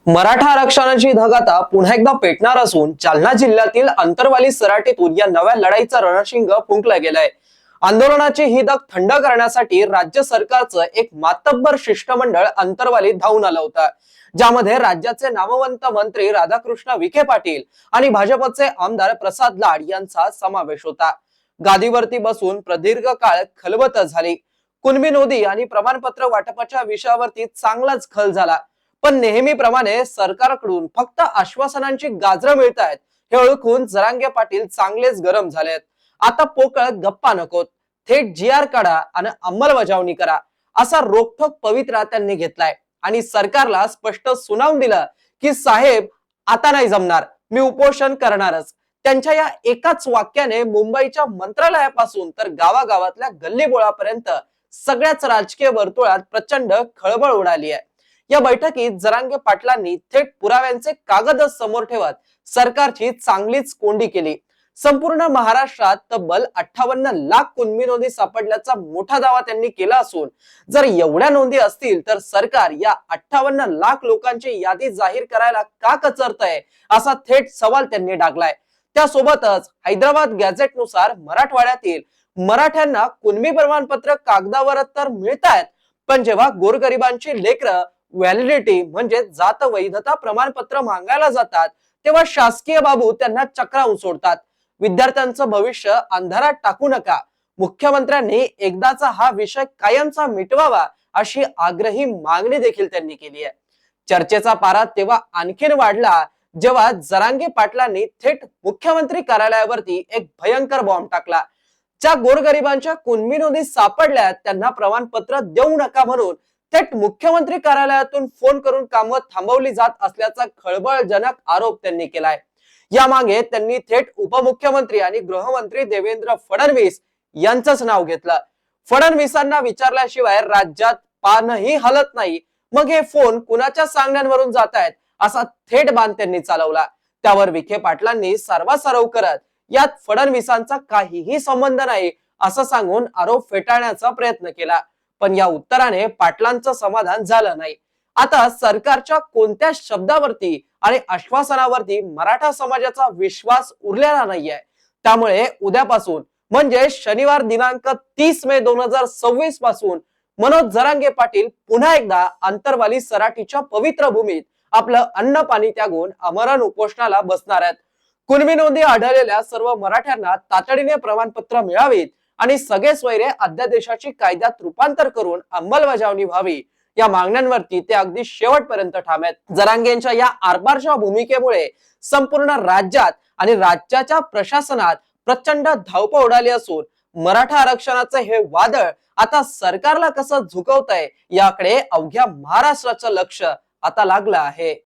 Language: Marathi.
मराठा आरक्षणाची धग आता पुन्हा एकदा पेटणार असून जालना जिल्ह्यातील अंतरवाली सराटीतून या नव्या लढाईचा रणशिंग फुंकला गेलाय। आंदोलनाची ही धग थंड करण्यासाठी राज्य सरकारचं एक मातब्बर शिष्टमंडळ अंतरवालीत धावून आलं होतं, ज्यामध्ये राज्याचे नामवंत मंत्री राधाकृष्ण विखे पाटील आणि भाजपचे आमदार प्रसाद लाड यांचा समावेश होता। गादीवरती बसून प्रदीर्घ काळ खलबत झाली। कुणबी नोंदी आणि प्रमाणपत्र वाटपाच्या विषयावरती चांगलाच खल झाला, पण नेहमीप्रमाणे सरकारकडून फक्त आश्वासनांची गाजरं मिळत आहेत हे ओळखून जरांगे पाटील चांगलेच गरम झालेत। आता पोकळ गप्पा नकोत, थेट जी.आर. काढा आणि अंमलबजावणी करा असा रोखठोक पवित्रा त्यांनी घेतलाय आणि सरकारला स्पष्ट सुनावून दिलं की साहेब, आता नाही जमणार, मी उपोषण करणारच। त्यांच्या या एकाच वाक्याने मुंबईच्या मंत्रालयापासून तर गावागावातल्या गल्लीबोळापर्यंत सगळ्याच राजकीय वर्तुळात प्रचंड खळबळ उडाली आहे। या बैठकीत जरांगे पाटलांनी थेट पुराव्यांचे कागदच समोर ठेवत सरकारची चांगलीच कोंडी केली। संपूर्ण महाराष्ट्रात तब्बल 58 लाख कुणबी नोंदी सापडल्याचा मोठा दावा त्यांनी केला असून जर एवढ्या नोंदी असतील तर सरकार या 58 लाख लोकांची यादी जाहीर करायला का कचरतंय असा थेट सवाल त्यांनी डागलाय। त्यासोबतच हैदराबाद गॅझेटनुसार मराठवाड्यातील मराठ्यांना कुणबी प्रमाणपत्र कागदावर तर मिळतायत, पण जेव्हा गोरगरिबांची लेकरं व्हॅलिडिटी म्हणजे जात वैधता प्रमाणपत्र मागायला जातात तेव्हा शासकीय बाबू त्यांना चक्रावून सोडतात। विद्यार्थ्यांचं भविष्य अंधारात टाकू नका, मुख्यमंत्र्यांनी एकदाचा हा विषय कायमचा मिटवावा अशी आग्रही मागणी देखील त्यांनी केली आहे। चर्चेचा पारा तेव्हा आणखीन वाढला जेव्हा जरांगे पाटलांनी थेट मुख्यमंत्री कार्यालयावरती एक भयंकर बॉम्ब टाकला। ज्या गोरगरिबांच्या कुणबी नोंदी सापडल्या त्यांना प्रमाणपत्र देऊ नका म्हणून थेट मुख्यमंत्री कार्यालयातून फोन करून कामं थांबवली जात असल्याचा खळबळजनक आरोप त्यांनी केलाय। यामागे त्यांनी थेट उपमुख्यमंत्री आणि गृहमंत्री देवेंद्र फडणवीस यांचंच नाव घेतलं। फडणवीसांना विचारल्याशिवाय राज्यात पानही हलत नाही, मग हे फोन कुणाच्या सांगण्यावरून जात आहेत असा थेट बाण त्यांनी चालवला। त्यावर विखे पाटलांनी सर्वासरव करत यात फडणवीसांचा काहीही संबंध नाही असं सांगून आरोप फेटाळण्याचा प्रयत्न केला, पण या उत्तराने पाटलांचं समाधान झालं नाही। आता सरकारच्या कोणत्या शब्दावरती आणि आश्वासनावरती मराठा समाजाचा विश्वास उरलेला नाहीये। त्यामुळे उद्यापासून म्हणजे शनिवार दिनांक 30 मे 2026 पासून मनोज जरांगे पाटील पुन्हा एकदा अंतरवाली सराटीच्या पवित्र भूमीत आपलं अन्न पाणी त्यागून आमरण उपोषणाला बसणार आहेत। कुणबी नोंदी आढळलेल्या सर्व मराठ्यांना तातडीने प्रमाणपत्र मिळावीत आणि सगळे स्वैरे अध्यादेशाची कायद्यात रूपांतर करून अंमलबजावणी व्हावी या मागण्यांवरती ते अगदी शेवटपर्यंत ठाम आहेत। जरांगेंच्या या आरपारच्या भूमिकेमुळे संपूर्ण राज्यात आणि राज्याच्या प्रशासनात प्रचंड धावपळ उडाली असून मराठा आरक्षणाचे हे वादळ आता सरकारला कसं झुकवतंय याकडे अवघ्या महाराष्ट्राचं लक्ष आता लागलं आहे।